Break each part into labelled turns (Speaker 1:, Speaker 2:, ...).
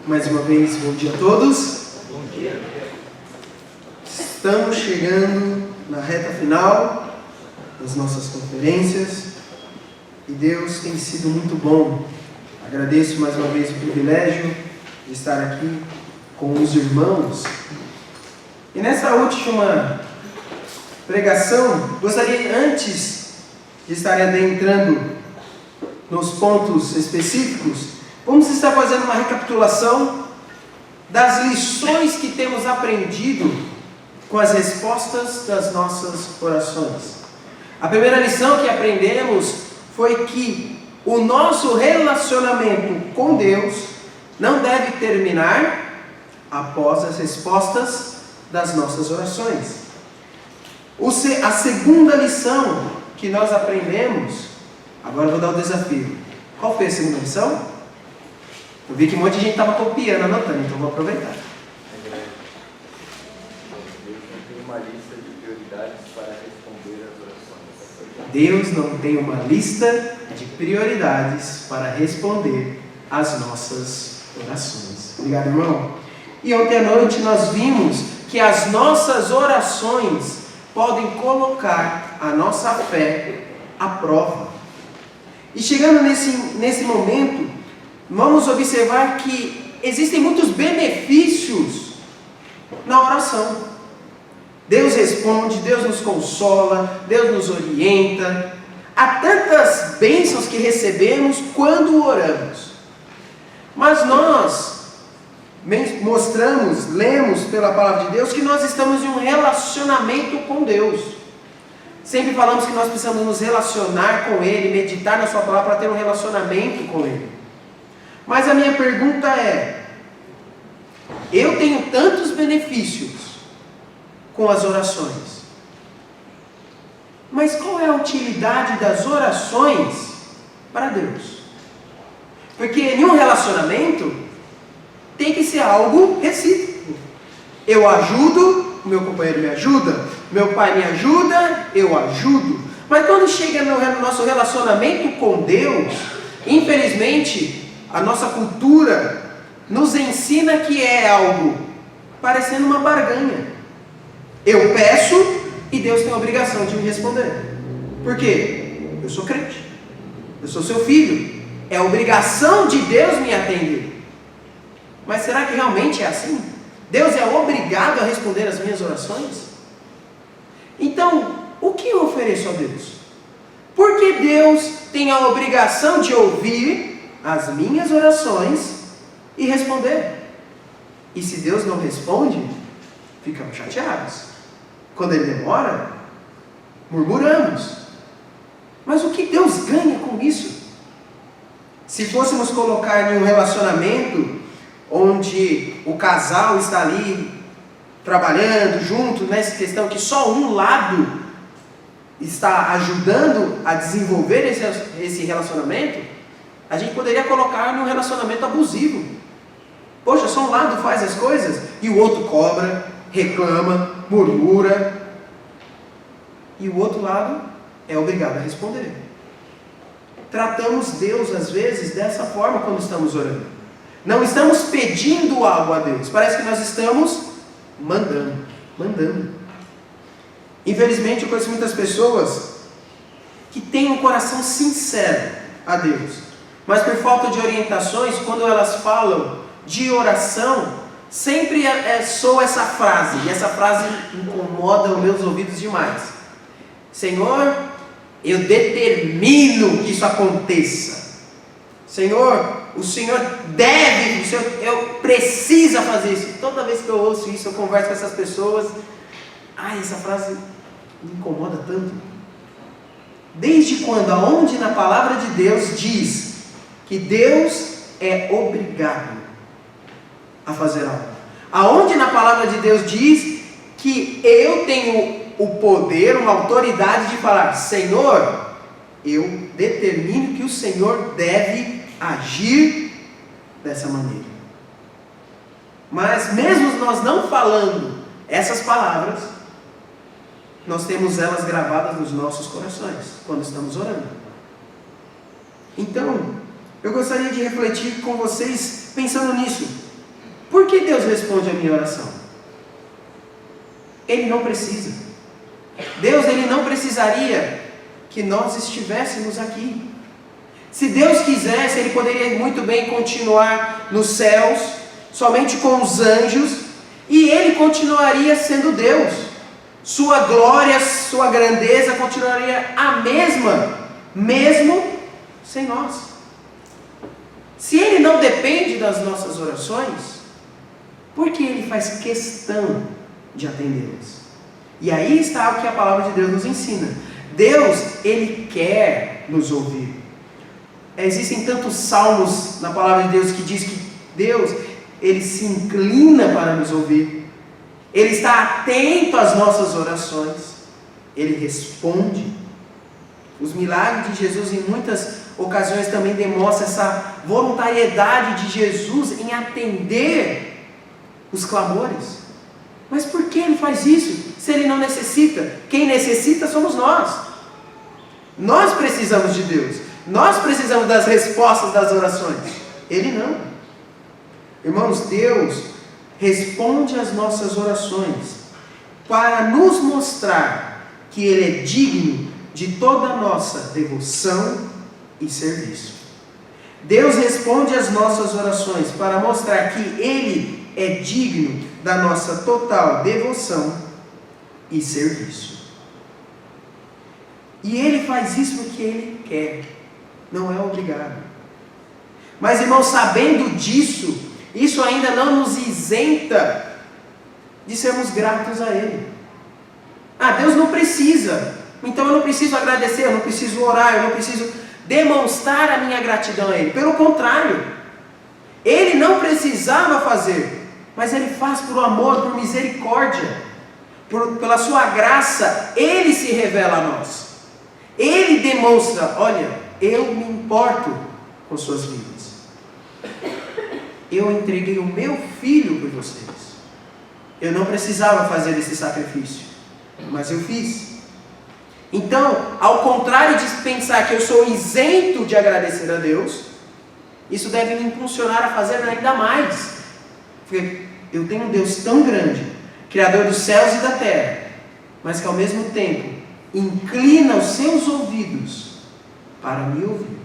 Speaker 1: Mais uma vez, bom dia a todos.
Speaker 2: Bom dia.
Speaker 1: Estamos chegando na reta final das nossas conferências e Deus tem sido muito bom. Agradeço mais uma vez o privilégio de estar aqui com os irmãos. E nessa última pregação, gostaria, antes de estar adentrando nos pontos específicos, vamos estar fazendo uma recapitulação das lições que temos aprendido com as respostas das nossas orações. A primeira lição que aprendemos foi que o nosso relacionamento com Deus não deve terminar após as respostas das nossas orações. A segunda lição que nós aprendemos, agora eu vou dar o desafio. Qual foi a segunda lição? Eu vi que um monte de gente estava copiando, anotando, então vou aproveitar. Deus não tem uma lista de prioridades para responder às nossas orações. Obrigado, irmão. E ontem à noite nós vimos que as nossas orações podem colocar a nossa fé à prova. E chegando nesse momento, vamos observar que existem muitos benefícios na oração. Deus responde, Deus nos consola, Deus nos orienta. Há tantas bênçãos que recebemos quando oramos. Mas nós lemos pela palavra de Deus que nós estamos em um relacionamento com Deus. Sempre falamos que nós precisamos nos relacionar com Ele, meditar na Sua palavra para ter um relacionamento com Ele. Mas a minha pergunta é: eu tenho tantos benefícios com as orações, mas qual é a utilidade das orações para Deus? Porque em um relacionamento tem que ser algo recíproco. Eu ajudo, o meu companheiro me ajuda, meu pai me ajuda, eu ajudo. Mas quando chega no nosso relacionamento com Deus, infelizmente, a nossa cultura nos ensina que é algo parecendo uma barganha. Eu peço e Deus tem a obrigação de me responder. Por quê? Eu sou crente. Eu sou seu filho. É a obrigação de Deus me atender. Mas será que realmente é assim? Deus é obrigado a responder as minhas orações? Então, o que eu ofereço a Deus? Por que Deus tem a obrigação de ouvir as minhas orações e responder? E se Deus não responde, ficamos chateados. Quando Ele demora, murmuramos. Mas o que Deus ganha com isso? Se fôssemos colocar em um relacionamento onde o casal está ali trabalhando junto, nessa questão que só um lado está ajudando a desenvolver esse relacionamento, a gente poderia colocar num relacionamento abusivo. Poxa, só um lado faz as coisas e o outro cobra, reclama, murmura, e o outro lado é obrigado a responder. Tratamos Deus às vezes dessa forma quando estamos orando. Não estamos pedindo algo a Deus, parece que nós estamos mandando. Infelizmente eu conheço muitas pessoas que têm um coração sincero a Deus, mas por falta de orientações, quando elas falam de oração, sempre soa essa frase, e essa frase incomoda os meus ouvidos demais. Senhor, eu determino que isso aconteça. Senhor, o Senhor deve, eu preciso fazer isso. Toda vez que eu ouço isso, eu converso com essas pessoas, essa frase me incomoda tanto. Desde quando, aonde na palavra de Deus diz que Deus é obrigado a fazer algo? Aonde na palavra de Deus diz que eu tenho o poder, uma autoridade de falar: Senhor, eu determino que o Senhor deve agir dessa maneira. Mas mesmo nós não falando essas palavras, nós temos elas gravadas nos nossos corações quando estamos orando. Então, eu gostaria de refletir com vocês pensando nisso. Por que Deus responde a minha oração? Ele não precisa. Deus, Ele não precisaria que nós estivéssemos aqui. Se Deus quisesse, Ele poderia muito bem continuar nos céus, somente com os anjos, e Ele continuaria sendo Deus. Sua glória, sua grandeza continuaria a mesma, mesmo sem nós. Se Ele não depende das nossas orações, por que Ele faz questão de atendê-las? E aí está o que a palavra de Deus nos ensina. Deus, Ele quer nos ouvir. Existem tantos salmos na palavra de Deus que diz que Deus, Ele se inclina para nos ouvir. Ele está atento às nossas orações. Ele responde. Os milagres de Jesus em muitas ocasiões também demonstram essa voluntariedade de Jesus em atender os clamores. Mas por que Ele faz isso? Se Ele não necessita. Quem necessita somos nós. Nós precisamos de Deus. Nós precisamos das respostas das orações. Ele não. Irmãos, Deus responde às nossas orações para nos mostrar que Ele é digno de toda a nossa devoção e serviço. Deus responde às nossas orações para mostrar que Ele é digno da nossa total devoção e serviço. E Ele faz isso porque Ele quer, não é obrigado. Mas, irmãos, sabendo disso, isso ainda não nos isenta de sermos gratos a Ele. Deus não precisa, então eu não preciso agradecer, eu não preciso orar, eu não preciso demonstrar a minha gratidão a Ele. Pelo contrário, Ele não precisava fazer, mas Ele faz por amor, por misericórdia, pela sua graça. Ele se revela a nós. Ele demonstra: olha, eu me importo com suas vidas. Eu entreguei o meu filho por vocês. Eu não precisava fazer esse sacrifício, mas eu fiz. Então, ao contrário de pensar que eu sou isento de agradecer a Deus, isso deve me impulsionar a fazer ainda mais. Porque eu tenho um Deus tão grande, Criador dos céus e da terra, mas que ao mesmo tempo inclina os seus ouvidos para me ouvir.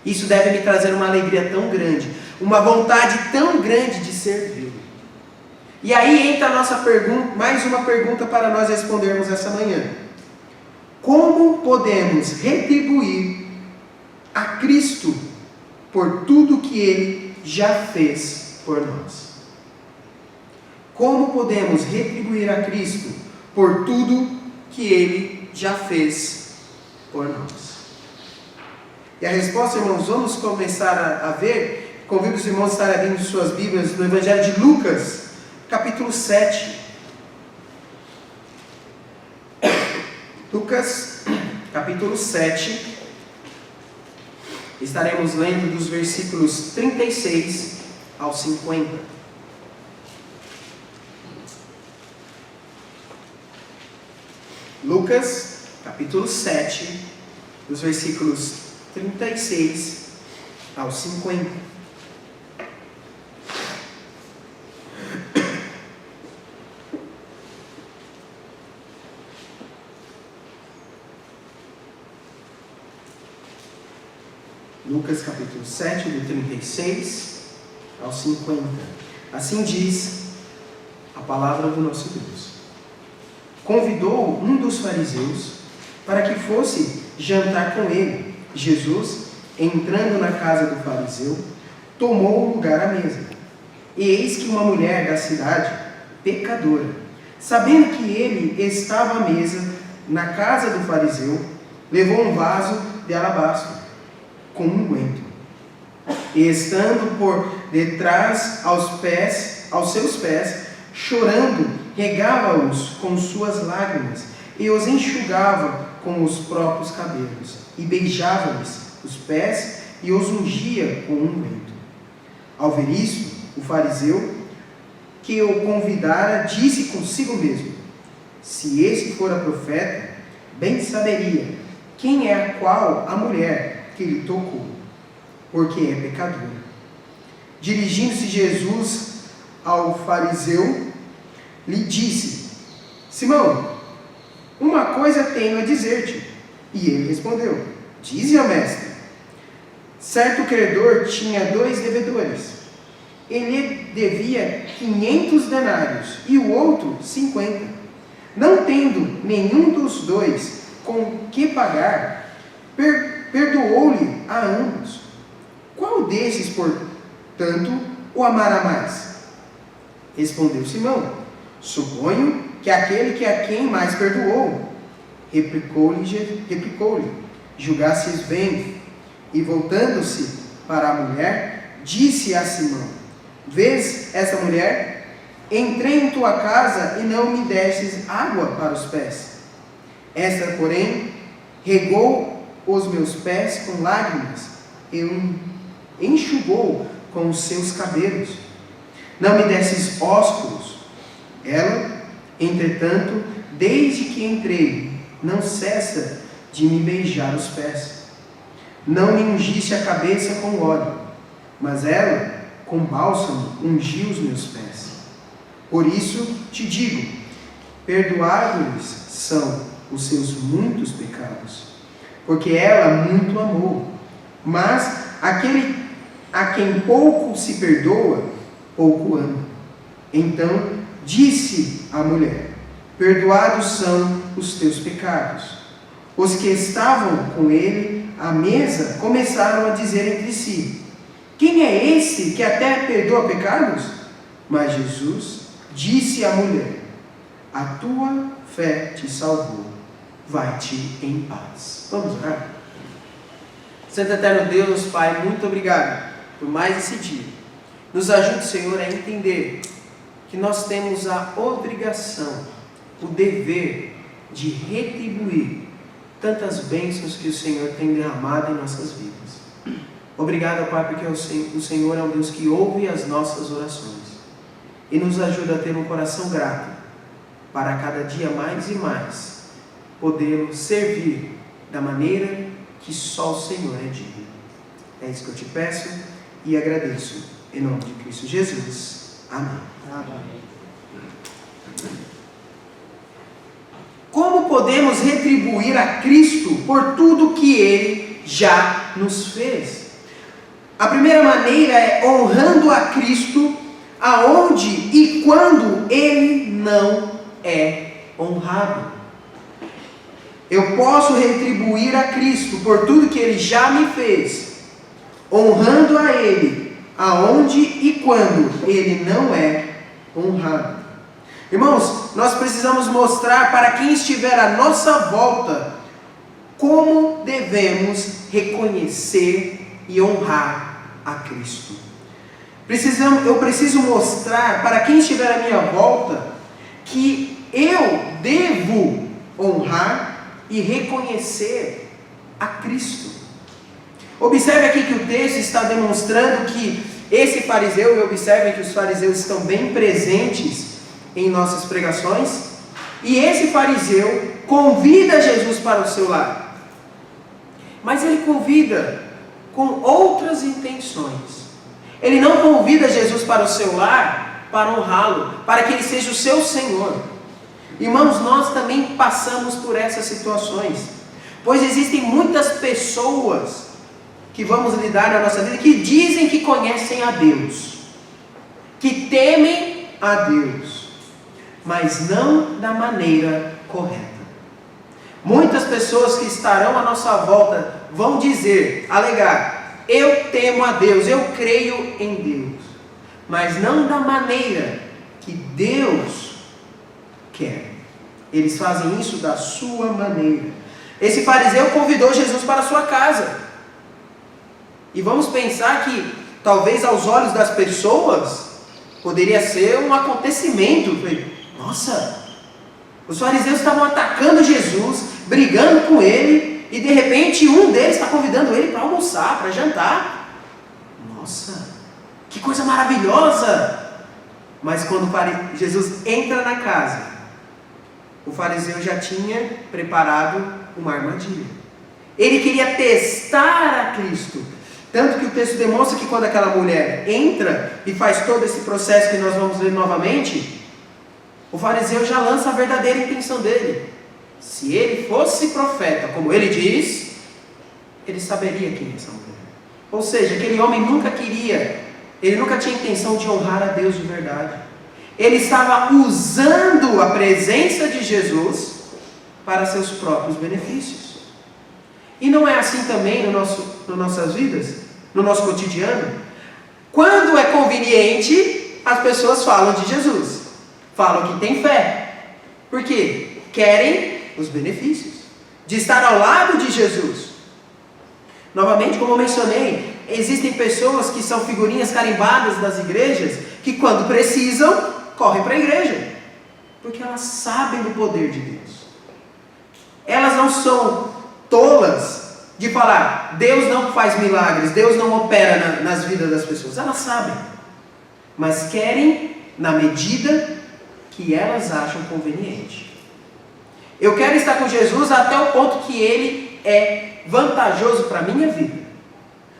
Speaker 1: Isso deve me trazer uma alegria tão grande, uma vontade tão grande de servir. E aí entra a nossa pergunta, mais uma pergunta para nós respondermos essa manhã. Como podemos retribuir a Cristo por tudo que Ele já fez por nós? Como podemos retribuir a Cristo por tudo que Ele já fez por nós? E a resposta, irmãos, vamos começar a ver. Convido os irmãos a estarem abrindo suas Bíblias no Evangelho de Lucas, capítulo 7. Lucas, capítulo 7. Estaremos lendo dos versículos 36 ao 50. Lucas, capítulo 7, dos versículos 36 ao 50. Lucas, capítulo 7, do 36 ao 50. Assim diz a palavra do nosso Deus. Convidou um dos fariseus para que fosse jantar com ele. Jesus, entrando na casa do fariseu, tomou o lugar à mesa. E eis que uma mulher da cidade, pecadora, sabendo que ele estava à mesa na casa do fariseu, levou um vaso de alabastro com unguento. E estando por detrás aos seus pés, chorando, regava-os com suas lágrimas e os enxugava com os próprios cabelos, e beijava-lhes os pés e os ungia com unguento. Ao ver isso, o fariseu que o convidara disse consigo mesmo: se esse fora profeta, bem saberia quem é a mulher que lhe tocou, porque é pecadora. Dirigindo-se Jesus ao fariseu, lhe disse: Simão, uma coisa tenho a dizer-te. E ele respondeu: Dize, ó mestre. Certo credor tinha 2 devedores. Ele devia 500 denários e o outro 50. Não tendo nenhum dos dois com que pagar, perdoou-lhe a ambos. Qual desses, portanto, o amará mais? Respondeu Simão: Suponho que aquele que a quem mais perdoou. Replicou-lhe: Julgastes bem. E voltando-se para a mulher, disse a Simão: Vês essa mulher? Entrei em tua casa e não me destes água para os pés. Esta, porém, regou os meus pés com lágrimas e enxugou com os seus cabelos. Não me destes ósculos. Ela, entretanto, desde que entrei, não cessa de me beijar os pés. Não me ungiste a cabeça com óleo, mas ela, com bálsamo, ungiu os meus pés. Por isso te digo: perdoados são os seus muitos pecados, porque ela muito amou. Mas aquele a quem pouco se perdoa, pouco ama. Então disse a mulher: perdoados são os teus pecados. Os que estavam com ele à mesa começaram a dizer entre si: quem é esse que até perdoa pecados? Mas Jesus disse à mulher: a tua fé te salvou, vai-te em paz. Vamos orar? Santo Eterno Deus, Pai, muito obrigado por mais esse dia. Nos ajude, Senhor, a entender que nós temos a obrigação, o dever de retribuir tantas bênçãos que o Senhor tem derramado em nossas vidas. Obrigado, Pai, porque o Senhor é um Deus que ouve as nossas orações e nos ajuda a ter um coração grato para cada dia mais e mais poder servir da maneira que só o Senhor é digno. É isso que eu te peço e agradeço. Em nome de Cristo Jesus. Amém. Amém. Como podemos retribuir a Cristo por tudo que Ele já nos fez? A primeira maneira é honrando a Cristo aonde e quando Ele não é honrado. Eu posso retribuir a Cristo por tudo que Ele já me fez, honrando a Ele aonde e quando Ele não é honrado. Irmãos, nós precisamos mostrar para quem estiver à nossa volta como devemos reconhecer e honrar a Cristo. Eu preciso mostrar para quem estiver à minha volta que eu devo honrar e reconhecer a Cristo. Observe aqui que o texto está demonstrando que esse fariseu, e observem que os fariseus estão bem presentes em nossas pregações, e esse fariseu convida Jesus para o seu lar, mas ele convida com outras intenções. Ele não convida Jesus para o seu lar para honrá-lo, para que ele seja o seu Senhor. Irmãos, nós também passamos por essas situações, pois existem muitas pessoas que vamos lidar na nossa vida que dizem que conhecem a Deus, que temem a Deus, mas não da maneira correta. Muitas pessoas que estarão à nossa volta vão dizer, alegar: eu temo a Deus, eu creio em Deus, mas não da maneira que Deus quer. Eles fazem isso da sua maneira. Esse fariseu convidou Jesus para a sua casa. E vamos pensar que talvez aos olhos das pessoas poderia ser um acontecimento. Nossa, os fariseus estavam atacando Jesus, brigando com ele, e de repente um deles está convidando ele para almoçar, para jantar. Nossa, que coisa maravilhosa! Mas quando Jesus entra na casa, o fariseu já tinha preparado uma armadilha. Ele queria testar a Cristo. Tanto que o texto demonstra que quando aquela mulher entra e faz todo esse processo que nós vamos ler novamente, o fariseu já lança a verdadeira intenção dele. Se ele fosse profeta, como ele diz, ele saberia quem é essa mulher. Ou seja, aquele homem nunca tinha intenção de honrar a Deus de verdade. Ele estava usando a presença de Jesus para seus próprios benefícios. E não é assim também nas nossas vidas, no nosso cotidiano? Quando é conveniente, as pessoas falam de Jesus, falam que tem fé. Por quê? Querem os benefícios de estar ao lado de Jesus. Novamente, como eu mencionei, existem pessoas que são figurinhas carimbadas das igrejas, que quando precisam, correm para a igreja, porque elas sabem do poder de Deus. Elas não são tolas de falar, Deus não faz milagres, Deus não opera nas vidas das pessoas. Elas sabem, mas querem na medida que elas acham conveniente. Eu quero estar com Jesus até o ponto que Ele é vantajoso para a minha vida.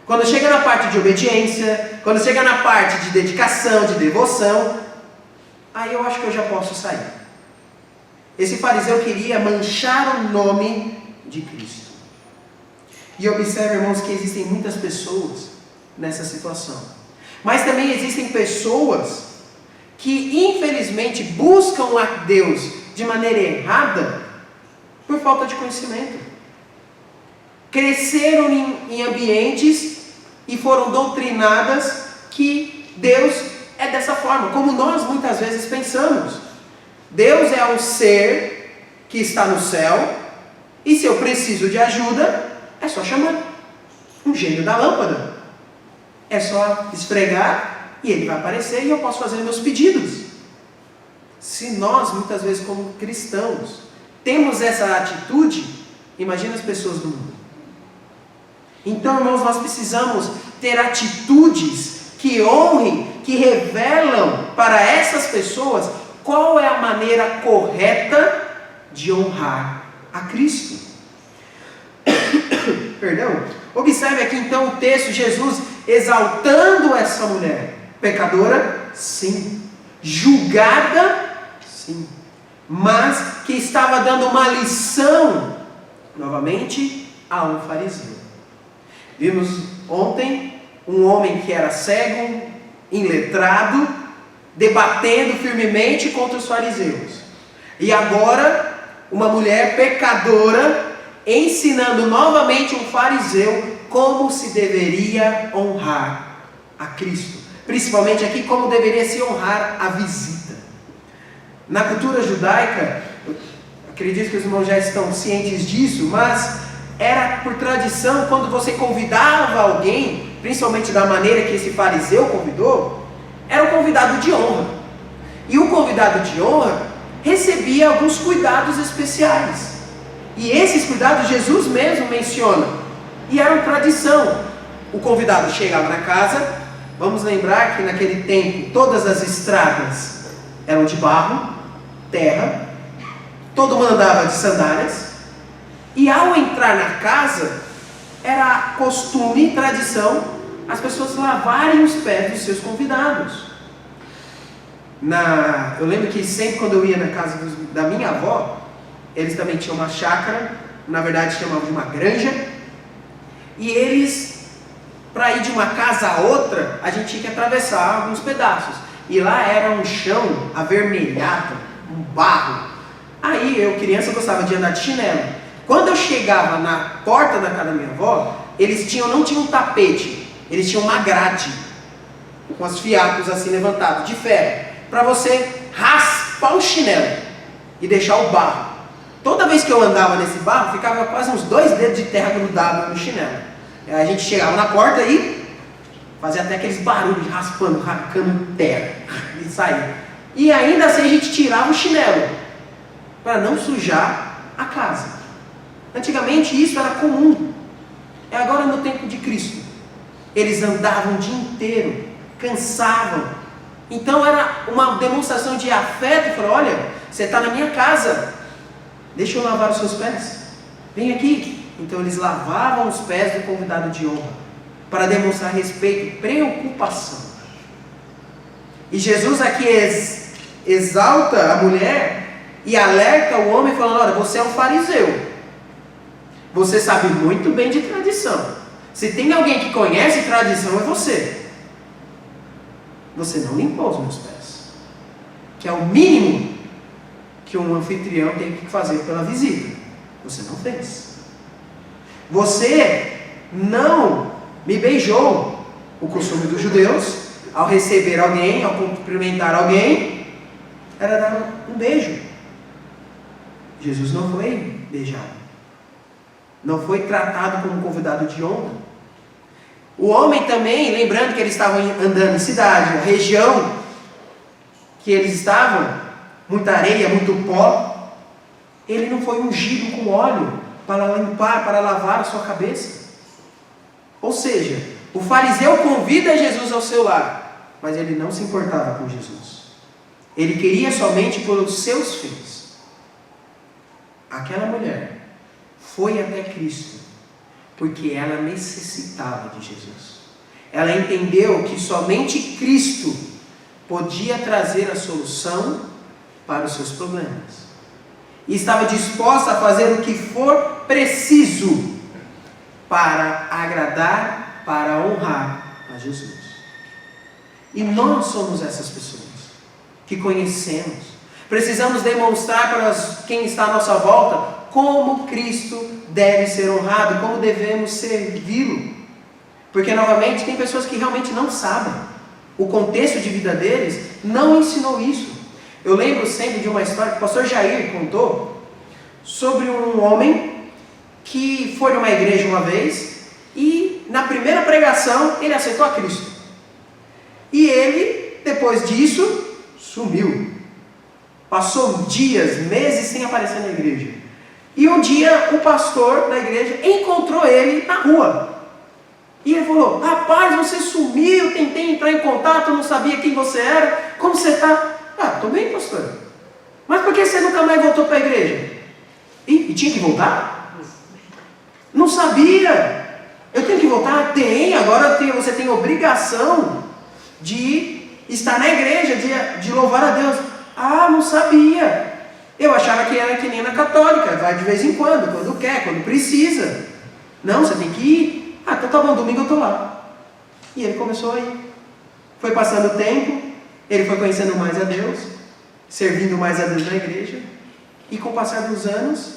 Speaker 1: Quando chega na parte de obediência, quando chega na parte de dedicação, de devoção, aí eu acho que eu já posso sair. Esse fariseu queria manchar o nome de Cristo. E observe, irmãos, que existem muitas pessoas nessa situação. Mas também existem pessoas que infelizmente buscam a Deus de maneira errada por falta de conhecimento. Cresceram em ambientes e foram doutrinadas que Deus é dessa forma, como nós muitas vezes pensamos. Deus é um ser que está no céu, e se eu preciso de ajuda, é só chamar um gênio da lâmpada. É só esfregar e ele vai aparecer e eu posso fazer meus pedidos. Se nós, muitas vezes como cristãos, temos essa atitude, imagina as pessoas do mundo. Então, irmãos, nós precisamos ter atitudes que honrem, que revelam para essas pessoas qual é a maneira correta de honrar a Cristo. Perdão. Observe aqui então o texto, Jesus exaltando essa mulher. Pecadora? Sim. Julgada? Sim. Mas que estava dando uma lição, novamente, a um fariseu. Vimos ontem um homem que era cego, iletrado, debatendo firmemente contra os fariseus. E agora, uma mulher pecadora, ensinando novamente um fariseu como se deveria honrar a Cristo. Principalmente aqui, como deveria se honrar a visita. Na cultura judaica, acredito que os irmãos já estão cientes disso, mas era por tradição, quando você convidava alguém, principalmente da maneira que esse fariseu convidou, era o convidado de honra. E o convidado de honra recebia alguns cuidados especiais. E esses cuidados Jesus mesmo menciona. E eram tradição. O convidado chegava na casa, vamos lembrar que naquele tempo todas as estradas eram de barro, terra, todo mundo andava de sandálias. E ao entrar na casa, era costume, tradição, as pessoas lavarem os pés dos seus convidados. Eu lembro que sempre quando eu ia na casa da minha avó, eles também tinham uma chácara, na verdade chamavam de uma granja, e eles, para ir de uma casa a outra, a gente tinha que atravessar alguns pedaços. E lá era um chão avermelhado, um barro. Aí eu, criança, gostava de andar de chinelo. Quando eu chegava na porta da casa da minha avó, eles não tinham um tapete, eles tinham uma grade, com os fiapos assim levantados, de ferro, para você raspar o chinelo e deixar o barro. Toda vez que eu andava nesse barro, ficava quase uns 2 dedos de terra grudados no chinelo. Aí a gente chegava na porta e fazia até aqueles barulhos, raspando, arrancando terra, e saía. E ainda assim a gente tirava o chinelo, para não sujar a casa. Antigamente isso era comum. É agora no tempo de Cristo. Eles andavam o dia inteiro, cansavam. Então era uma demonstração de afeto. Falou, olha, você está na minha casa, deixa eu lavar os seus pés. Vem aqui. Então eles lavavam os pés do convidado de honra. para demonstrar respeito, preocupação. E Jesus aqui exalta a mulher e alerta o homem falando: olha, você é um fariseu. Você sabe muito bem de tradição. Se tem alguém que conhece tradição, é você. Você não limpou os meus pés. Que é o mínimo que um anfitrião tem que fazer pela visita. Você não fez. Você não me beijou. O costume dos judeus, ao receber alguém, ao cumprimentar alguém, era dar um beijo. Jesus não foi beijado. Não foi tratado como convidado de honra. O homem também, lembrando que eles estavam andando em cidade, a região que eles estavam, muita areia, muito pó, ele não foi ungido com óleo para limpar, para lavar a sua cabeça. Ou seja, o fariseu convida Jesus ao seu lar, mas ele não se importava com Jesus. Ele queria somente pelos seus fins. Aquela mulher foi até Cristo porque ela necessitava de Jesus. Ela entendeu que somente Cristo podia trazer a solução para os seus problemas. E estava disposta a fazer o que for preciso para agradar, para honrar a Jesus. E nós somos essas pessoas que conhecemos. Precisamos demonstrar para quem está à nossa volta como Cristo deve ser honrado, como devemos servi-lo. Porque, novamente, tem pessoas que realmente não sabem. O contexto de vida deles não ensinou isso. Eu lembro sempre de uma história que o pastor Jair contou sobre um homem que foi numa igreja uma vez e, na primeira pregação, ele aceitou a Cristo. E ele, depois disso, sumiu. Passou dias, meses sem aparecer na igreja. E um dia o pastor da igreja encontrou ele na rua. E ele falou: rapaz, você sumiu, tentei entrar em contato, não sabia quem você era, como você está? Ah, estou bem, pastor. Mas por que você nunca mais voltou para a igreja? E tinha que voltar? Não sabia. Eu tenho que voltar? Tem, agora você tem obrigação de estar na igreja, de louvar a Deus. Ah, não sabia. Eu achava que era que nem na católica, vai de vez em quando quer, quando precisa. Não, você tem que ir. Ah, então tá bom, domingo eu estou lá. E ele começou a ir. Foi passando o tempo, ele foi conhecendo mais a Deus, servindo mais a Deus na igreja, e com o passar dos anos,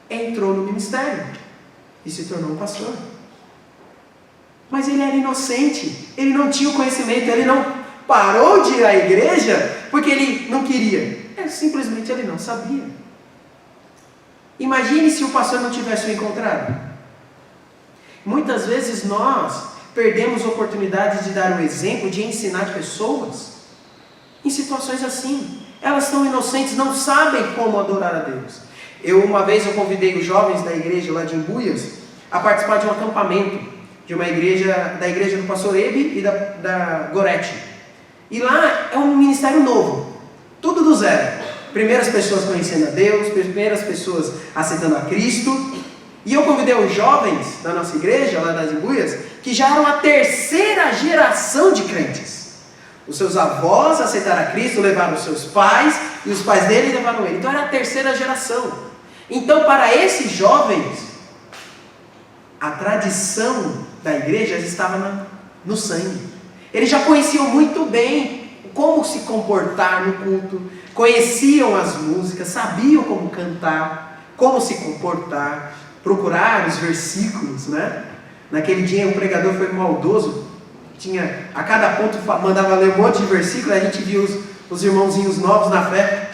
Speaker 1: entrou no ministério e se tornou um pastor. Mas ele era inocente, ele não tinha o conhecimento, ele não parou de ir à igreja porque ele não queria. Simplesmente ele não sabia. Imagine se o pastor não tivesse o encontrado. Muitas vezes nós perdemos oportunidades de dar um exemplo, de ensinar pessoas em situações assim. Elas são inocentes, não sabem como adorar a Deus. Uma vez eu convidei os jovens da igreja lá de Embuias a participar de um acampamento de uma igreja, da igreja do pastor Ebe e da Gorete. E lá é um ministério novo, tudo do zero. Primeiras pessoas conhecendo a Deus, primeiras pessoas aceitando a Cristo. E eu convidei os jovens da nossa igreja, lá das Embuias, que já eram a terceira geração de crentes. Os seus avós aceitaram a Cristo, levaram os seus pais, e os pais dele levaram ele. Então era a terceira geração. Então, para esses jovens, a tradição da igreja estava no sangue. Eles já conheciam muito bem como se comportar no culto, conheciam as músicas, sabiam como cantar, como se comportar, procurar os versículos, né? Naquele dia o pregador foi maldoso, tinha a cada ponto mandava ler um monte de versículos, a gente viu os irmãozinhos novos na fé,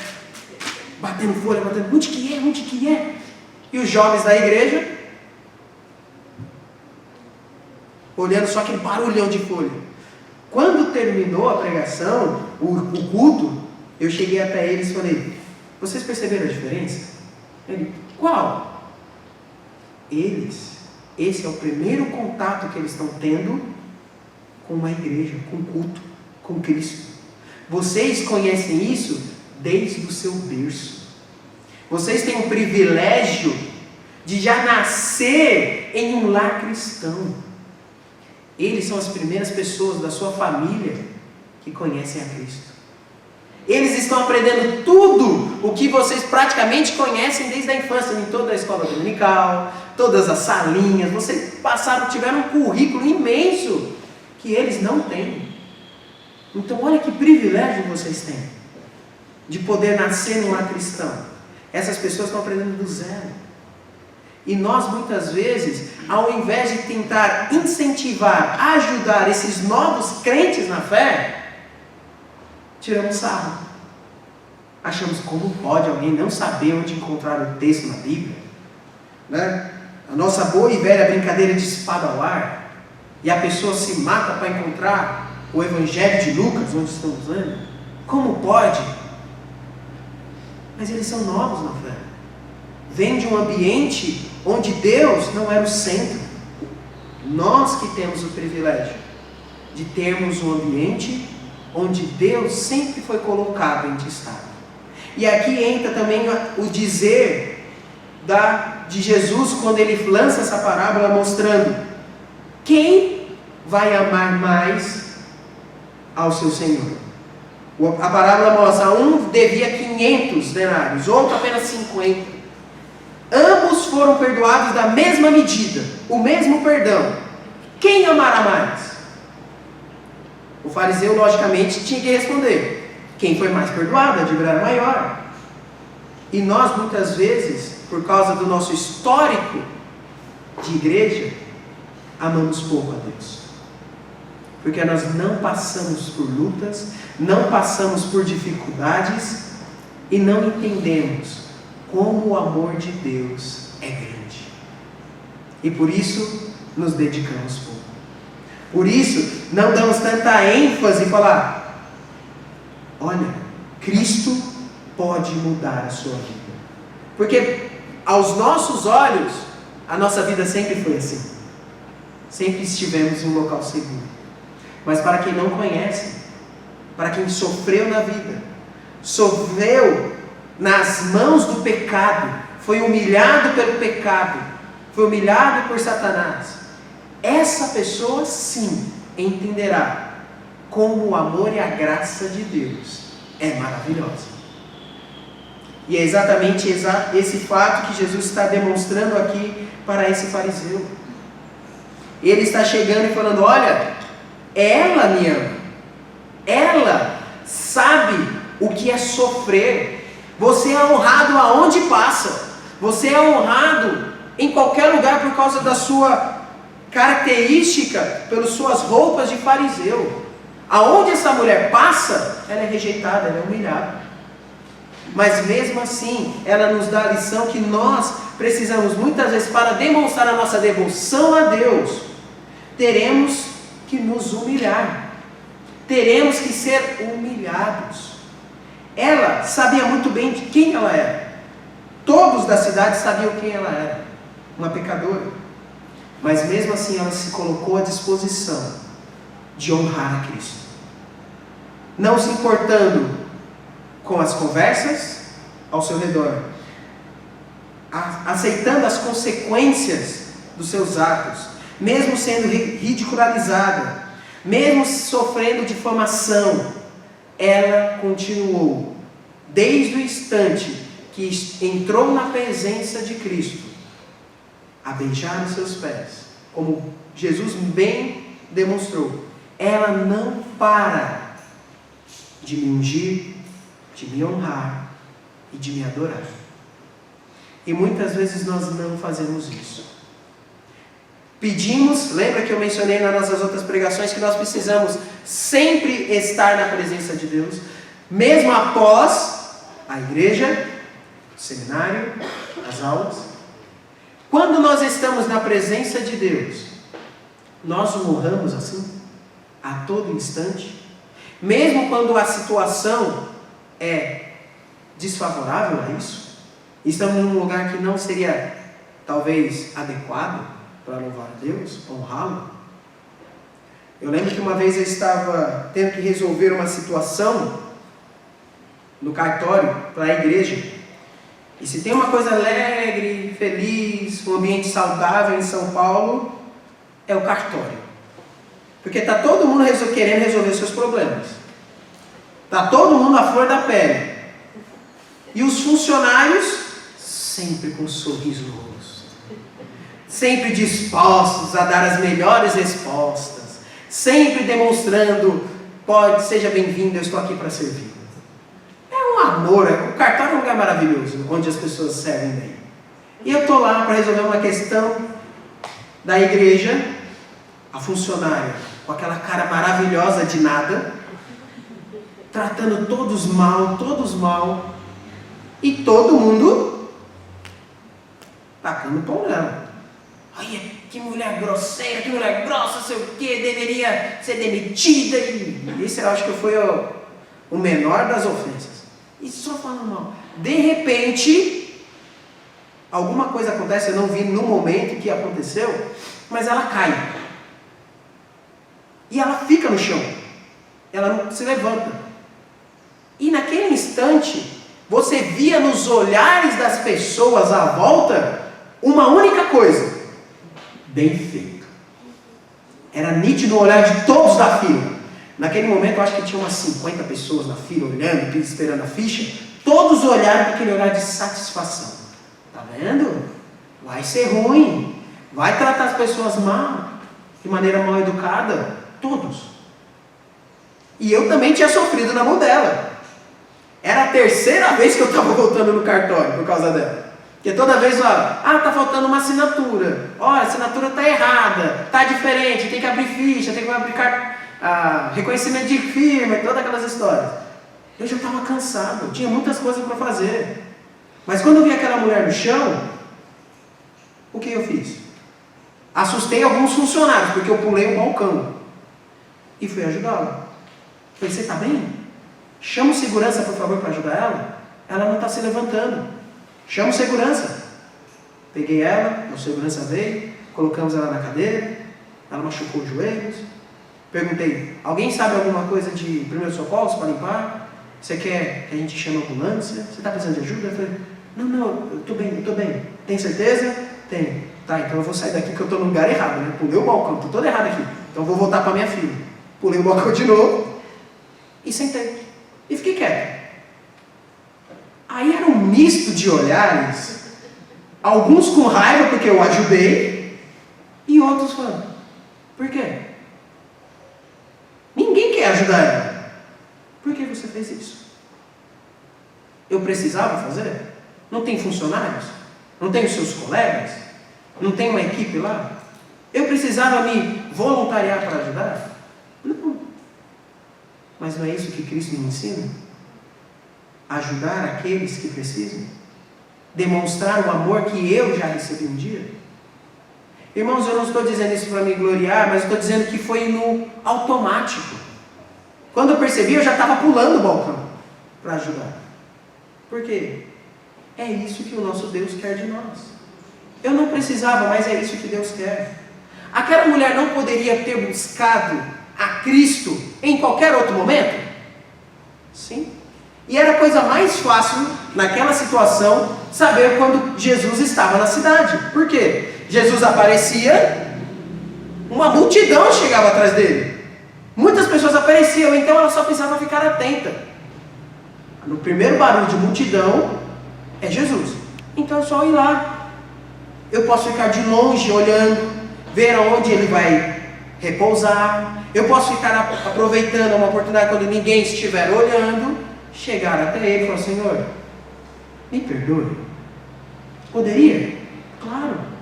Speaker 1: batendo folha, onde que é? E os jovens da igreja, olhando só aquele barulhão de folha. Quando terminou a pregação, o culto, eu cheguei até eles e falei: vocês perceberam a diferença? Ele: qual? Esse é o primeiro contato que eles estão tendo com uma igreja, com o culto, com Cristo. Vocês conhecem isso desde o seu berço. Vocês têm o privilégio de já nascer em um lar cristão. eles são as primeiras pessoas da sua família que conhecem a Cristo. Eles estão aprendendo tudo o que vocês praticamente conhecem desde a infância, em toda a escola dominical, todas as salinhas. Vocês tiveram um currículo imenso que eles não têm. Então olha que privilégio vocês têm de poder nascer num lar cristão. Essas pessoas estão aprendendo do zero. E nós muitas vezes, ao invés de tentar incentivar, ajudar esses novos crentes na fé, tiramos sarro. Achamos como pode alguém não saber onde encontrar o texto na Bíblia, né? A nossa boa e velha brincadeira de espada ao ar, e a pessoa se mata para encontrar o Evangelho de Lucas, onde estamos lendo. Como pode? Mas eles são novos na fé. Vêm de um ambiente onde Deus não era o centro. Nós que temos o privilégio de termos um ambiente onde Deus sempre foi colocado em destaque. E aqui entra também o dizer de Jesus, quando ele lança essa parábola, mostrando quem vai amar mais ao seu Senhor. A parábola mostra, um devia 500 denários, outro apenas 50. Ambos foram perdoados da mesma medida, o mesmo perdão. Quem amará mais? O fariseu, logicamente, tinha que responder: quem foi mais perdoado, a dívida era maior. E nós, muitas vezes, por causa do nosso histórico de igreja, amamos pouco a Deus. Porque nós não passamos por lutas, não passamos por dificuldades e não entendemos como o amor de Deus é grande. E por isso nos dedicamos pouco. Por isso não damos tanta ênfase em falar: olha, Cristo pode mudar a sua vida. Porque aos nossos olhos, a nossa vida sempre foi assim. Sempre estivemos em um local seguro. Mas para quem não conhece, para quem sofreu na vida, sofreu nas mãos do pecado, foi humilhado pelo pecado, foi humilhado por Satanás, essa pessoa sim entenderá como o amor e a graça de Deus é maravilhosa. E é exatamente esse fato que Jesus está demonstrando aqui para esse fariseu. Ele está chegando e falando: olha, ela me ama, ela sabe o que é sofrer. Você é honrado aonde passa, você é honrado em qualquer lugar por causa da sua característica, pelas suas roupas de fariseu. Aonde essa mulher passa, ela é rejeitada, ela é humilhada. Mas mesmo assim, ela nos dá a lição que nós precisamos muitas vezes, para demonstrar a nossa devoção a Deus, teremos que nos humilhar, teremos que ser humilhados. Ela sabia muito bem de quem ela era. Todos da cidade sabiam quem ela era, uma pecadora. Mas mesmo assim ela se colocou à disposição de honrar a Cristo, não se importando com as conversas ao seu redor, aceitando as consequências dos seus atos, mesmo sendo ridicularizada, mesmo sofrendo difamação. Ela continuou, desde o instante que entrou na presença de Cristo, a beijar os seus pés, como Jesus bem demonstrou. Ela não para de me ungir, de me honrar e de me adorar. E muitas vezes nós não fazemos isso. Pedimos, lembra que eu mencionei nas nossas outras pregações que nós precisamos sempre estar na presença de Deus, mesmo após a igreja, o seminário, as aulas. Quando nós estamos na presença de Deus, nós o honramos assim, a todo instante, mesmo quando a situação é desfavorável a isso, estamos num lugar que não seria talvez adequado para louvar a Deus, honrá-lo. Eu lembro que uma vez eu estava tendo que resolver uma situação no cartório para a igreja. E se tem uma coisa alegre, feliz, um ambiente saudável em São Paulo, é o cartório. Porque está todo mundo querendo resolver seus problemas. Está todo mundo à flor da pele. E os funcionários sempre com um sorriso no rosto. Sempre dispostos a dar as melhores respostas. Sempre demonstrando, seja bem-vindo, eu estou aqui para servir. É um amor, o cartório é um lugar maravilhoso, onde as pessoas servem bem. E eu estou lá para resolver uma questão da igreja, a funcionária, com aquela cara maravilhosa de nada, tratando todos mal, e todo mundo tacando pão nela. Olha, que mulher grosseira, que mulher grossa, sei o que, deveria ser demitida. E esse eu acho que foi o menor das ofensas. E só falando mal. De repente, alguma coisa acontece, eu não vi no momento que aconteceu, mas ela cai. E ela fica no chão. Ela não se levanta. E naquele instante, você via nos olhares das pessoas à volta uma única coisa: bem feito. Era nítido no olhar de todos da fila. Naquele momento, eu acho que tinha umas 50 pessoas na fila olhando, esperando a ficha. Todos olharam com aquele olhar de satisfação. Tá vendo? Vai ser ruim. Vai tratar as pessoas mal, de maneira mal educada. Todos. E eu também tinha sofrido na mão dela. Era a terceira vez que eu estava voltando no cartório por causa dela. Porque toda vez, tá faltando uma assinatura. Olha, a assinatura está errada, está diferente, tem que abrir ficha, tem que abrir reconhecimento de firma, todas aquelas histórias. Eu já estava cansado, tinha muitas coisas para fazer. Mas quando eu vi aquela mulher no chão, o que eu fiz? Assustei alguns funcionários, porque eu pulei o balcão. E fui ajudá-la. Falei, você está bem? Chama o segurança, por favor, para ajudar ela. Ela não está se levantando. Chama o segurança. Peguei ela, o segurança veio, colocamos ela na cadeira, ela machucou os joelhos. Perguntei, alguém sabe alguma coisa de primeiros socorros para limpar? Você quer que a gente chame a ambulância? Você está precisando de ajuda? Eu falei, não, eu estou bem. Tem certeza? Tenho. Tá, então eu vou sair daqui que eu estou no lugar errado, né? Pulei o balcão, estou todo errado aqui. Então eu vou voltar para minha filha. Pulei o balcão de novo e sentei. E fiquei quieto. Aí era um misto de olhares, alguns com raiva porque eu ajudei, e outros falando, por quê? Ninguém quer ajudar ela. Por que você fez isso? Eu precisava fazer? Não tem funcionários? Não tem os seus colegas? Não tem uma equipe lá? Eu precisava me voluntariar para ajudar? Não. Mas não é isso que Cristo me ensina? Ajudar aqueles que precisam? Demonstrar o amor que eu já recebi um dia? Irmãos, eu não estou dizendo isso para me gloriar, mas estou dizendo que foi no automático. Quando eu percebi, eu já estava pulando o balcão para ajudar. Por quê? É isso que o nosso Deus quer de nós. Eu não precisava, mas é isso que Deus quer. Aquela mulher não poderia ter buscado a Cristo em qualquer outro momento? Sim. E era a coisa mais fácil, naquela situação, saber quando Jesus estava na cidade. Por quê? Jesus aparecia, uma multidão chegava atrás dele. Muitas pessoas apareciam, então ela só precisava ficar atenta. No primeiro barulho de multidão, é Jesus. Então é só ir lá. Eu posso ficar de longe olhando, ver aonde ele vai repousar. Eu posso ficar aproveitando uma oportunidade quando ninguém estiver olhando, chegar até ele e falar, Senhor, me perdoe. Poderia? Claro.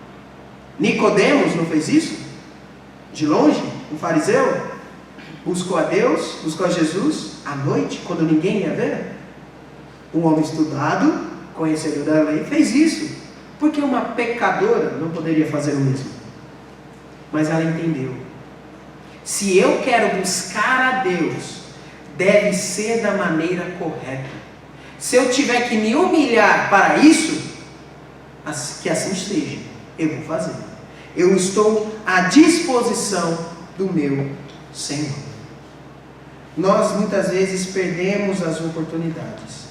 Speaker 1: Nicodemos não fez isso? De longe, um fariseu, buscou a Deus, buscou a Jesus, à noite, quando ninguém ia ver. Um homem estudado, conhecedor da lei, fez isso. Porque uma pecadora não poderia fazer o mesmo. Mas ela entendeu. Se eu quero buscar a Deus, deve ser da maneira correta. Se eu tiver que me humilhar para isso, que assim seja, eu vou fazer. Eu estou à disposição do meu Senhor. Nós muitas vezes perdemos as oportunidades.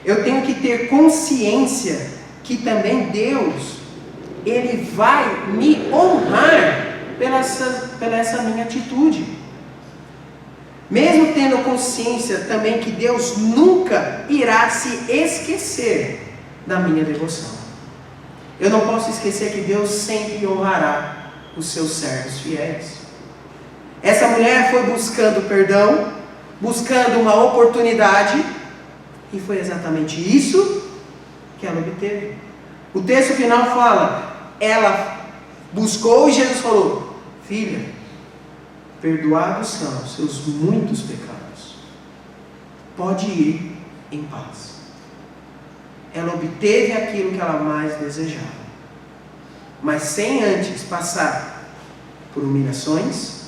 Speaker 1: Eu tenho que ter consciência que também Deus, Ele vai me honrar pela essa minha atitude. Mesmo tendo consciência também que Deus nunca irá se esquecer da minha devoção. Eu não posso esquecer que Deus sempre honrará os seus servos fiéis. Essa mulher foi buscando perdão, buscando uma oportunidade, e foi exatamente isso que ela obteve. O texto final fala, ela buscou e Jesus falou, filha, perdoados são os seus muitos pecados, pode ir em paz. Ela obteve aquilo que ela mais desejava, mas sem antes passar por humilhações,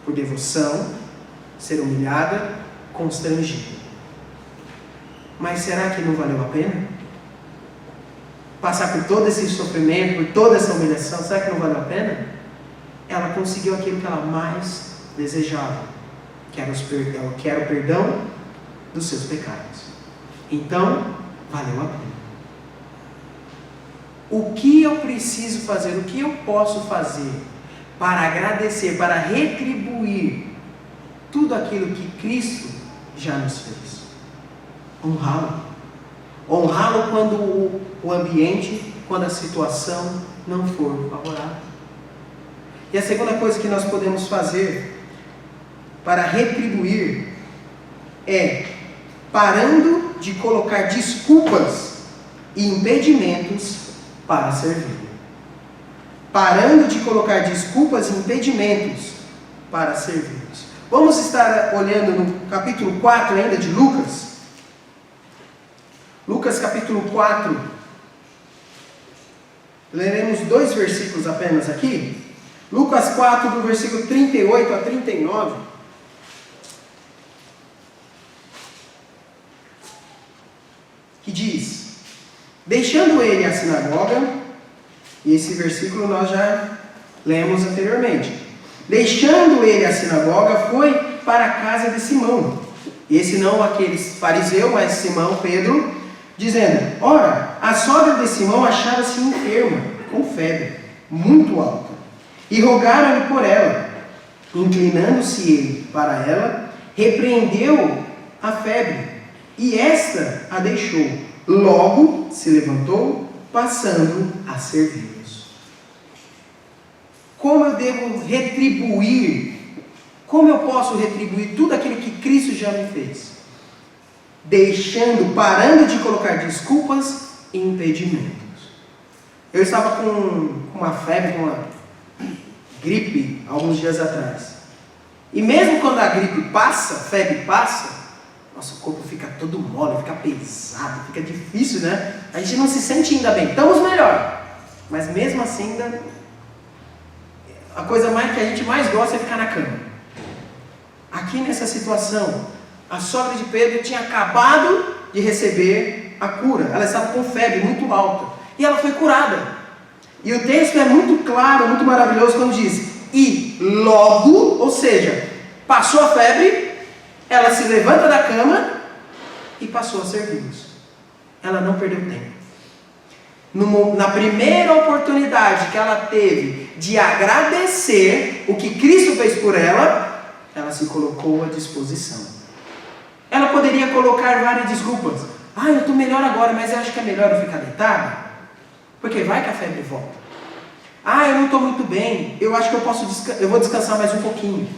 Speaker 1: por devoção, ser humilhada, constrangida. Mas será que não valeu a pena? Passar por todo esse sofrimento, por toda essa humilhação, será que não valeu a pena? Ela conseguiu aquilo que ela mais desejava, que era o perdão dos seus pecados. Então, valeu a pena. O que eu preciso fazer, o que eu posso fazer para agradecer, para retribuir tudo aquilo que Cristo já nos fez? Honrá-lo. Honrá-lo quando o ambiente, quando a situação não for favorável. E a segunda coisa que nós podemos fazer para retribuir é parando de colocar desculpas e impedimentos para servir. Parando de colocar desculpas e impedimentos para servir. Vamos estar olhando no capítulo 4 ainda de Lucas. Lucas capítulo 4. Leremos 2 versículos apenas aqui. Lucas 4, do versículo 38 a 39. Que diz, deixando ele a sinagoga, e esse versículo nós já lemos anteriormente. Deixando ele a sinagoga, foi para a casa de Simão. Esse não aquele fariseu, mas Simão, Pedro, dizendo, ora, a sogra de Simão achava-se enferma, com febre, muito alta, e rogaram-lhe por ela. Inclinando-se ele para ela, repreendeu a febre, e esta a deixou. Logo se levantou, passando a servi-los. Como eu devo retribuir? Como eu posso retribuir tudo aquilo que Cristo já me fez? Parando de colocar desculpas e impedimentos. Eu estava com uma febre, com uma gripe, alguns dias atrás. E mesmo quando a gripe passa, a febre passa, nosso corpo fica todo mole, fica pesado, fica difícil, né? A gente não se sente ainda bem. Estamos melhor, mas mesmo assim ainda a coisa que a gente mais gosta é ficar na cama. Aqui nessa situação, a sogra de Pedro tinha acabado de receber a cura. Ela estava com febre muito alta. E ela foi curada. E o texto é muito claro, muito maravilhoso quando diz, e logo, ou seja, passou a febre, ela se levanta da cama e passou a servi-los. Ela não perdeu tempo. Na primeira oportunidade que ela teve de agradecer o que Cristo fez por ela, ela se colocou à disposição. Ela poderia colocar várias desculpas. Eu estou melhor agora, mas eu acho que é melhor eu ficar deitada, porque vai que a febre volta. Eu não estou muito bem, eu acho que eu vou descansar mais um pouquinho.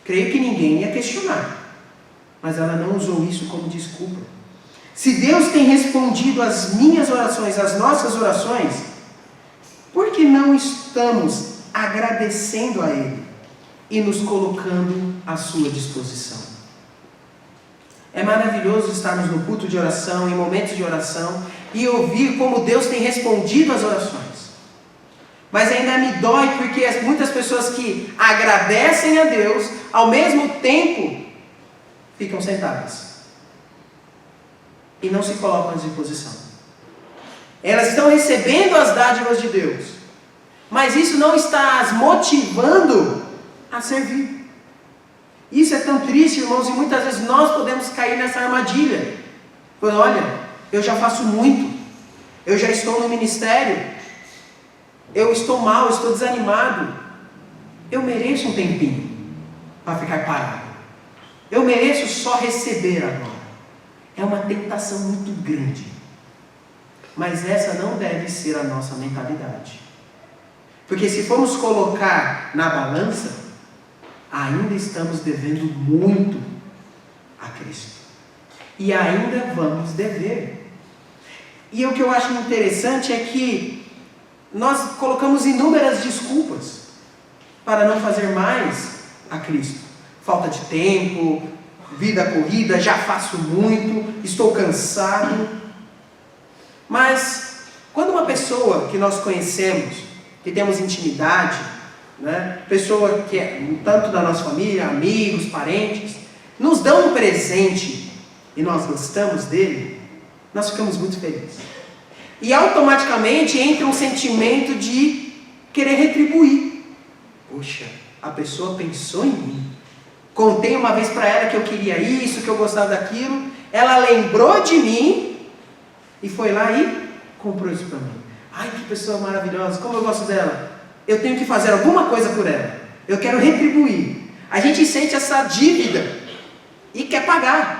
Speaker 1: Creio que ninguém ia questionar, mas ela não usou isso como desculpa. Se Deus tem respondido às minhas orações, às nossas orações, por que não estamos agradecendo a Ele e nos colocando à sua disposição? É maravilhoso estarmos no culto de oração, em momentos de oração, e ouvir como Deus tem respondido às orações. Mas ainda me dói porque muitas pessoas que agradecem a Deus, ao mesmo tempo, ficam sentadas e não se colocam à disposição. Elas estão recebendo as dádivas de Deus, mas isso não está as motivando a servir. Isso é tão triste, irmãos, e muitas vezes nós podemos cair nessa armadilha. Olha, eu já faço muito, eu já estou no ministério, eu estou mal, eu estou desanimado, eu mereço um tempinho para ficar parado. Eu mereço só receber agora. É uma tentação muito grande. Mas essa não deve ser a nossa mentalidade. Porque se formos colocar na balança, ainda estamos devendo muito a Cristo. E ainda vamos dever. E o que eu acho interessante é que nós colocamos inúmeras desculpas para não fazer mais a Cristo. Falta de tempo, vida corrida, já faço muito, estou cansado. Mas quando uma pessoa que nós conhecemos, que temos intimidade, né, pessoa que é tanto da nossa família, amigos, parentes, nos dão um presente e nós gostamos dele, nós ficamos muito felizes. E automaticamente entra um sentimento de querer retribuir. Poxa, a pessoa pensou em mim. Contei uma vez para ela que eu queria isso, que eu gostava daquilo. Ela lembrou de mim e foi lá e comprou isso para mim. Ai, que pessoa maravilhosa, como eu gosto dela. Eu tenho que fazer alguma coisa por ela. Eu quero retribuir. A gente sente essa dívida e quer pagar.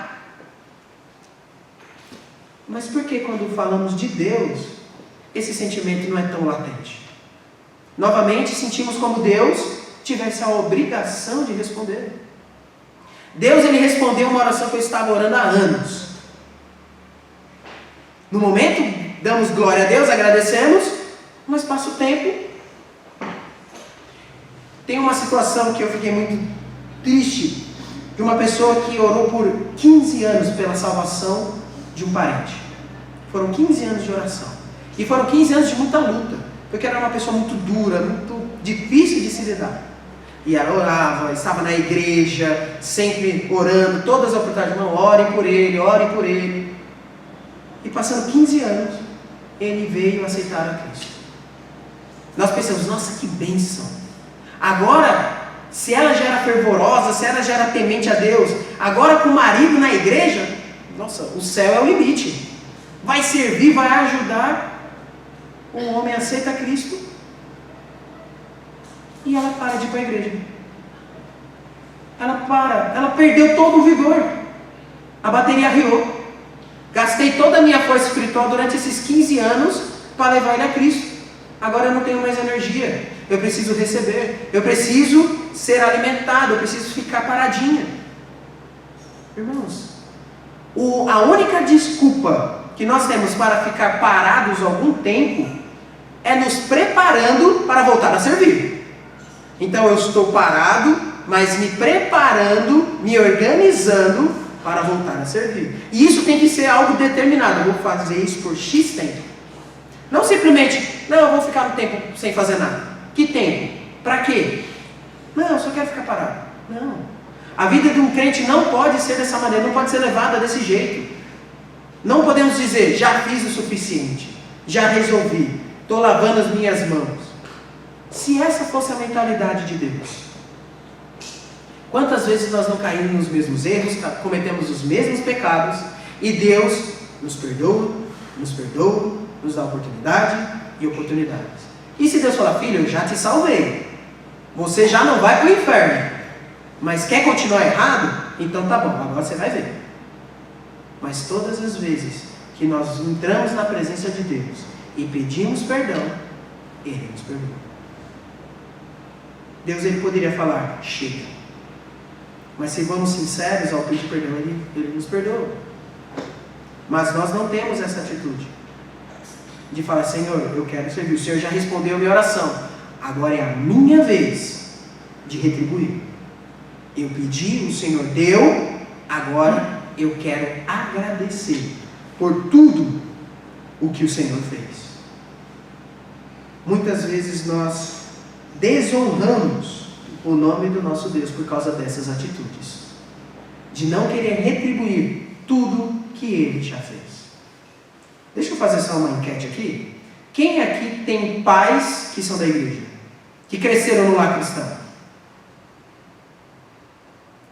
Speaker 1: Mas por que quando falamos de Deus, esse sentimento não é tão latente? Novamente sentimos como Deus tivesse a obrigação de responder. Deus, ele respondeu uma oração que eu estava orando há anos. No momento, damos glória a Deus, agradecemos, mas passa o tempo. Tem uma situação que eu fiquei muito triste, de uma pessoa que orou por 15 anos pela salvação de um parente. Foram 15 anos de oração. E foram 15 anos de muita luta, porque era uma pessoa muito dura, muito difícil de se lidar. E ela orava, estava na igreja, sempre orando, todas as oportunidades, não, orem por ele. E passando 15 anos, ele veio aceitar a Cristo. Nós pensamos, nossa, que bênção. Agora, se ela já era fervorosa, se ela já era temente a Deus, agora com o marido na igreja, nossa, o céu é o limite. Vai servir, vai ajudar. O homem aceita Cristo e ela para de ir para a igreja. Ela perdeu todo o vigor. A bateria arriou. Gastei toda a minha força espiritual durante esses 15 anos para levar ele a Cristo. Agora eu não tenho mais energia. Eu preciso receber. Eu preciso ser alimentado. Eu preciso ficar paradinha. Irmãos, a única desculpa que nós temos para ficar parados algum tempo é nos preparando para voltar a servir. Então eu estou parado, mas me preparando, me organizando para voltar a servir. E isso tem que ser algo determinado. Eu vou fazer isso por X tempo. Não simplesmente, não, eu vou ficar um tempo sem fazer nada. Que tempo? Para quê? Não, eu só quero ficar parado. Não. A vida de um crente não pode ser dessa maneira, não pode ser levada desse jeito. Não podemos dizer, já fiz o suficiente, já resolvi, estou lavando as minhas mãos. Se essa fosse a mentalidade de Deus, quantas vezes nós não caímos nos mesmos erros, cometemos os mesmos pecados, e Deus nos perdoa, nos dá oportunidade e oportunidades. E se Deus falar, filho, eu já te salvei, você já não vai para o inferno, mas quer continuar errado? Então tá bom, agora você vai ver. Mas todas as vezes que nós entramos na presença de Deus e pedimos perdão, Ele nos perdoa. Deus, ele poderia falar, chega. Mas se vamos sinceros ao pedir perdão, ele nos perdoa. Mas nós não temos essa atitude de falar, Senhor, eu quero servir. O Senhor já respondeu a minha oração. Agora é a minha vez de retribuir. Eu pedi, o Senhor deu, agora eu quero agradecer por tudo o que o Senhor fez. Muitas vezes nós desonramos o nome do nosso Deus por causa dessas atitudes, de não querer retribuir tudo que Ele já fez. Deixa eu fazer só uma enquete aqui. Quem aqui tem pais que são da igreja? Que cresceram no lar cristão?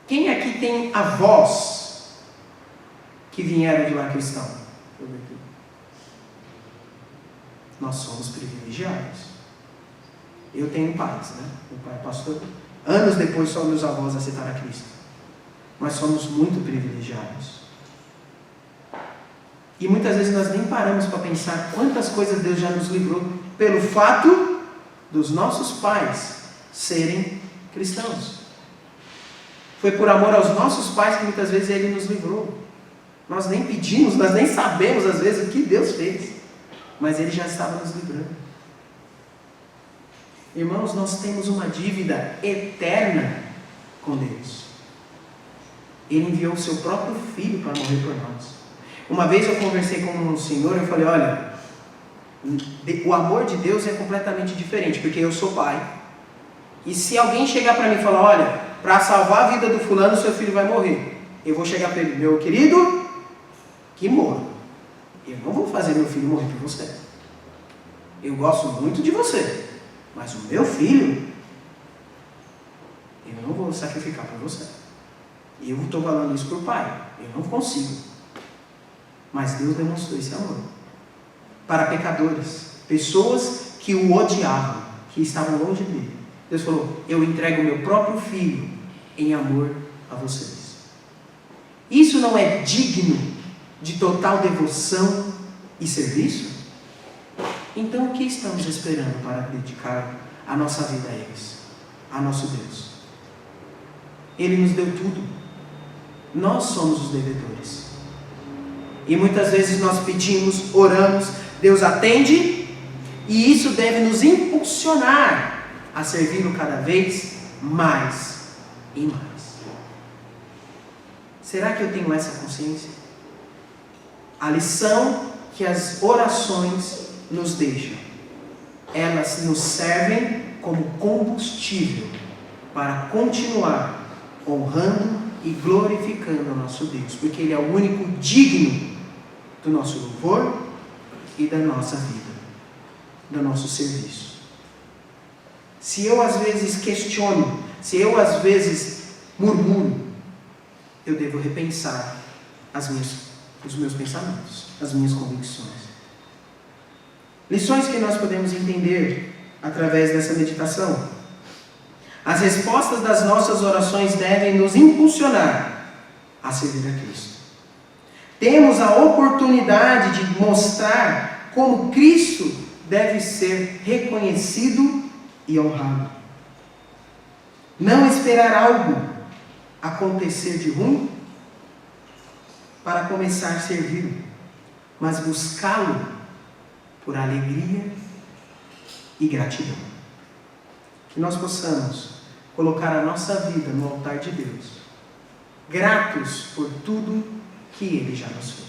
Speaker 1: Quem aqui tem avós que vieram de lar cristão? Nós somos privilegiados. Eu tenho pais, né? Meu pai é pastor. Anos depois só meus avós aceitaram a Cristo. Nós somos muito privilegiados. E muitas vezes nós nem paramos para pensar quantas coisas Deus já nos livrou pelo fato dos nossos pais serem cristãos. Foi por amor aos nossos pais que muitas vezes Ele nos livrou. Nós nem pedimos, nós nem sabemos às vezes o que Deus fez, mas Ele já estava nos livrando. Irmãos, nós temos uma dívida eterna com Deus. Ele enviou o seu próprio Filho para morrer por nós. Uma vez eu conversei com um senhor e eu falei, olha, o amor de Deus é completamente diferente, porque eu sou pai. E se alguém chegar para mim e falar, olha, para salvar a vida do fulano, seu filho vai morrer. Eu vou chegar para ele, meu querido, que morra. Eu não vou fazer meu filho morrer por você. Eu gosto muito de você, mas o meu filho, eu não vou sacrificar por você. Eu estou falando isso por pai, eu não consigo. Mas Deus demonstrou esse amor para pecadores, pessoas que o odiavam, que estavam longe dele. Deus falou, eu entrego o meu próprio filho em amor a vocês. Isso não é digno de total devoção e serviço? Então o que estamos esperando para dedicar a nossa vida a eles, a nosso Deus? Ele nos deu tudo. Nós somos os devedores. E muitas vezes nós pedimos, oramos, Deus atende, e isso deve nos impulsionar a servi-lo cada vez mais e mais. Será que eu tenho essa consciência? A lição que as orações nos deixam, elas nos servem como combustível para continuar honrando e glorificando o nosso Deus, porque Ele é o único digno do nosso louvor e da nossa vida, do nosso serviço. Se eu às vezes questiono, se eu às vezes murmuro, eu devo repensar os meus pensamentos, as minhas convicções. Lições que nós podemos entender através dessa meditação. As respostas das nossas orações devem nos impulsionar a servir a Cristo. Temos a oportunidade de mostrar como Cristo deve ser reconhecido e honrado. Não esperar algo acontecer de ruim para começar a servi-lo, mas buscá-lo por alegria e gratidão. Que nós possamos colocar a nossa vida no altar de Deus, gratos por tudo que Ele já nos fez.